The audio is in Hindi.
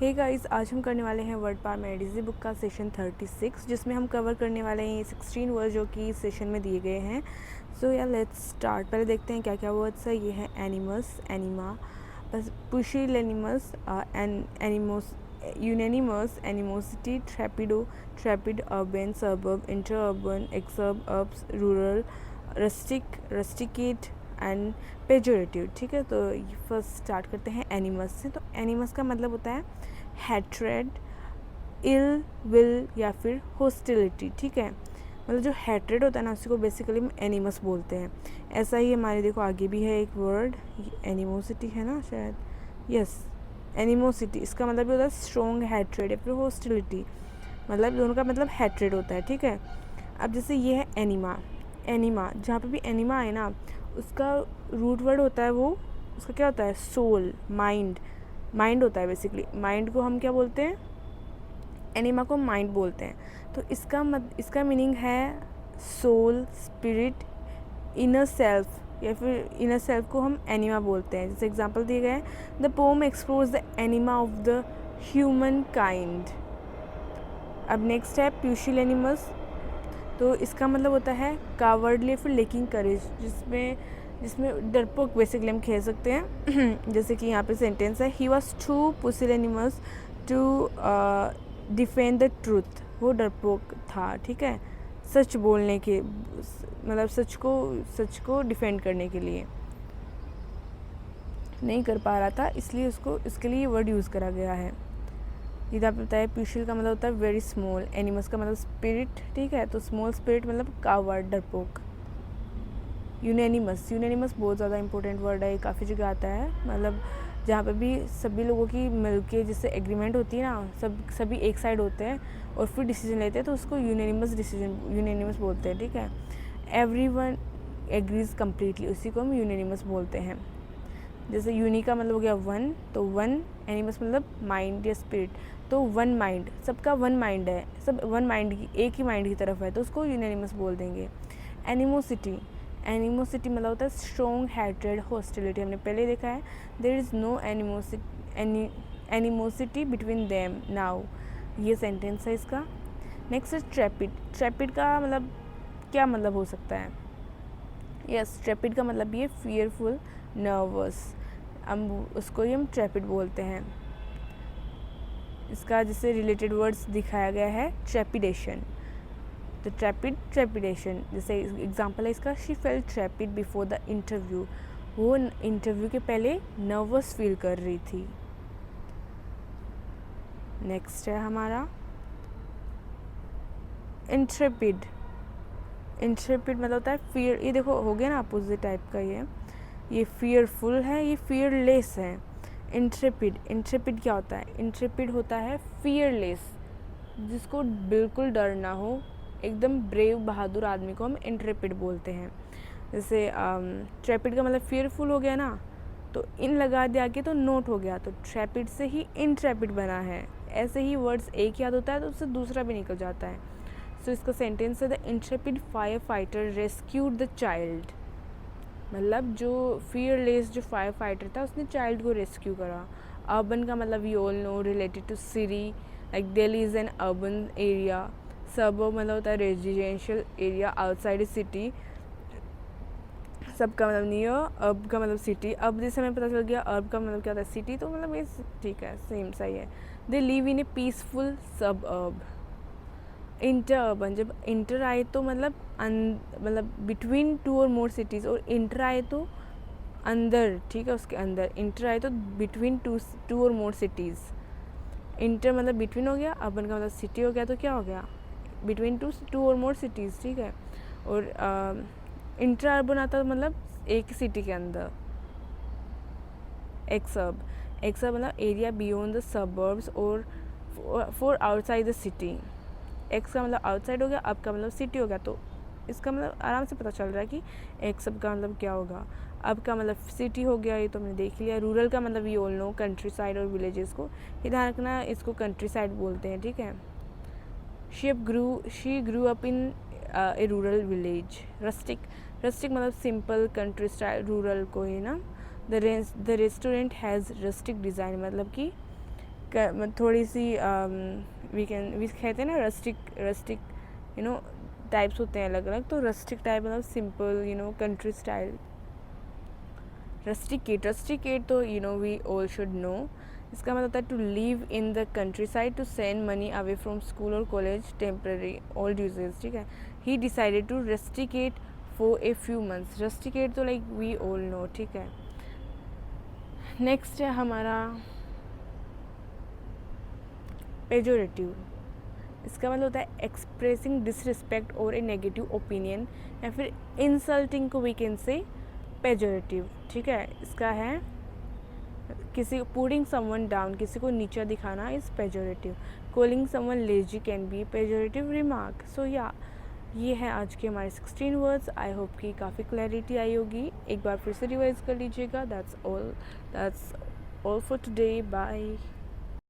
हे गाइस, आज हम करने वाले हैं वर्ड पावर में एडीजी बुक का सेशन 36 जिसमें हम कवर करने वाले हैं ये 16 वर्ड जो कि सेशन में दिए गए हैं। सो या लेट्स स्टार्ट। पहले देखते हैं क्या क्या वर्ड्स है। ये है animus, anima, pusillanimous, animose, unanimous, animosity, trepido, trepid, urban, suburb, interurban, exurb, urbs, rural, rustic, rusticate and pejorative. ठीक है, तो फर्स्ट स्टार्ट करते हैं एनिमस से। तो एनिमस का मतलब होता है हैट्रेड, इल विल या फिर होस्टिलिटी। ठीक है, मतलब जो हैट्रेड होता है ना, उसी को बेसिकली हम एनिमस बोलते हैं। ऐसा ही हमारे देखो आगे भी है एक वर्ड, एनिमोसिटी है ना शायद, यस एनिमोसिटी। इसका मतलब भी होता है स्ट्रॉन्ग हैट्रेड या फिर होस्टिलिटी, मतलब दोनों का मतलब हैट्रेड होता है। ठीक है, अब जैसे ये है एनिमा, एनिमा जहाँ पे भी एनिमा है ना, उसका रूट वर्ड होता है वो, उसका क्या होता है, सोल, माइंड, माइंड होता है बेसिकली। माइंड को हम क्या बोलते हैं, एनिमा को माइंड बोलते हैं। तो इसका मीनिंग है सोल, स्पिरिट, इनर सेल्फ, या फिर इनर सेल्फ को हम एनिमा बोलते हैं। जैसे एग्जांपल दिए गए हैं, the poem explores the anima of the human kind. अब नेक्स्ट है प्यूशिलेनिमस। तो इसका मतलब होता है कावर्डली फिर लेकिंग करेज, जिसमें डरपोक बेसिकली हम कह सकते हैं। जैसे कि यहाँ पे सेंटेंस है, he was too pusillanimous to defend the truth. वो डरपोक था, ठीक है, सच बोलने के, मतलब सच को डिफेंड करने के लिए नहीं कर पा रहा था, इसलिए उसको इसके लिए वर्ड यूज़ करा गया है। इधर आपको बताया प्यूशिल का मतलब होता है वेरी स्मॉल, एनिमस का मतलब स्पिरिट। ठीक है, तो स्मॉल स्पिरिट मतलब कावर्ड, डरपोक। यूनेनिमस, यूनेनिमस बहुत ज़्यादा इंपॉर्टेंट वर्ड है, काफ़ी जगह आता है, मतलब जहाँ पे भी सभी लोगों की मिलके जिससे एग्रीमेंट होती है ना, सभी एक साइड होते हैं और फिर डिसीजन लेते हैं, तो उसको यूनेनिमस डिसीजन, यूनेनिमस बोलते हैं। ठीक है, एवरीवन एग्रीज कम्प्लीटली, उसी को हम यूनेनिमस बोलते हैं। जैसे यूनी का मतलब हो गया वन, तो वन, एनिमस मतलब माइंड या स्पिरिट, तो वन माइंड, सबका वन माइंड है, सब वन माइंड की, एक ही माइंड की तरफ है, तो उसको यूनेनिमस बोल देंगे। एनिमोसिटी, एनिमोसिटी मतलब होता है स्ट्रॉन्ग हैट्रेड, हॉस्टिलिटी, हमने पहले देखा है। There is no animosity between them now, ये सेंटेंस है इसका। नेक्स्ट है ट्रैपिड। ट्रैपिड का मतलब क्या मतलब हो सकता है, यस ट्रैपिड का मतलब ये फियरफुल, नर्वस, हम उसको ही हम ट्रैपिड बोलते हैं। इसका जिससे रिलेटेड वर्ड्स दिखाया गया है, ट्रैपिडेशन। तो ट्रैपिड, ट्रैपिडेशन, जैसे एग्जांपल है इसका, she felt trepid before the interview, वो इंटरव्यू के पहले नर्वस फील कर रही थी। नेक्स्ट है हमारा इंट्रेपिड। इंट्रेपिड मतलब होता है फियर, ये देखो हो गया ना अपोजिट टाइप का, ये फियरफुल है, ये फियरलेस है। इंट्रेपिड, इंट्रेपिड क्या होता है, इंट्रेपिड होता है फियरलेस, जिसको बिल्कुल डर ना हो, एकदम ब्रेव, बहादुर आदमी को हम इंट्रेपिड बोलते हैं। जैसे ट्रैपिड का मतलब फियरफुल हो गया ना, तो इन लगा दिया आगे तो नोट हो गया, तो ट्रैपिड से ही इंट्रेपिड बना है। ऐसे ही वर्ड्स एक याद होता है तो उससे दूसरा भी निकल जाता है। सो इसका सेंटेंस है, the Intrepid fire fighter rescued the child, मतलब जो फियरलेस जो फायर फाइटर था उसने चाइल्ड को रेस्क्यू करा। अर्बन का मतलब we all know, related to city, like Delhi is an urban area. Suburb मतलब होता है रेजिडेंशियल एरिया आउटसाइड सिटी। सब का मतलब नियर, अर्ब का मतलब सिटी। अब जैसे हमें पता चल गया अर्ब का मतलब क्या होता है, सिटी, तो मतलब ये ठीक है, सेम सही है। They live in A peaceful सब अर्ब। इंटर अर्बन, जब इंटर आए तो मतलब बिटवीन टू और मोर सिटीज़, और इंटर आए तो अंदर, ठीक है, उसके अंदर। इंटर आए तो बिटवीन टू और मोर सिटीज़। इंटर मतलब बिटवीन हो गया, अर्बन का मतलब सिटी हो गया, तो क्या हो गया, बिटवीन टू और मोर सिटीज़। ठीक है, और इंटर अर्बन आता है मतलब एक ही सिटी के अंदर। एक्सर्ब, एक्सर्ब मतलब एरिया बियॉन्ड द सबर्ब्स और for outside the city. X का मतलब आउटसाइड हो गया, अब का मतलब सिटी हो गया, तो इसका मतलब आराम से पता चल रहा है कि एक्सर्ब का मतलब क्या होगा। अब का मतलब सिटी हो गया, ये तो हमने देख लिया। रूरल का मतलब we all know, countryside और विलेजेस को, ये ध्यान रखना, इसको कंट्री साइड बोलते हैं। ठीक है, she grew up in A rural village. Rustic, rustic मतलब सिंपल, कंट्री स्टाइल, रूरल को ही ना। The restaurant has rustic design, मतलब कि थोड़ी सी वी कहते हैं ना रस्टिक यू नो टाइप्स होते हैं अलग अलग, तो रस्टिक टाइप मतलब सिंपल कंट्री स्टाइल। रस्टिकेट तो वी ऑल शुड नो, इसका मतलब होता है to live in the countryside, to send money away from school और कॉलेज टेम्पररी ओल्ड यूजेस, ठीक है। He decided to rusticate for a few months. Rusticate तो लाइक वी ऑल नो, ठीक है। नेक्स्ट है हमारा पेजोरेटिव। इसका मतलब होता है एक्सप्रेसिंग डिसरिस्पेक्ट और ए नेगेटिव ओपिनियन या फिर इंसल्टिंग को वी कैन से पेजोरेटिव, ठीक है। इसका है किसी पुटिंग समवन डाउन, किसी को नीचा दिखाना is pejorative. Calling someone lazy can be pejorative remark. So या ये है आज के हमारे 16 वर्ड्स। आई होप कि काफ़ी क्लैरिटी आई होगी। एक बार फिर से रिवाइज कर लीजिएगा। That's all for today. Bye.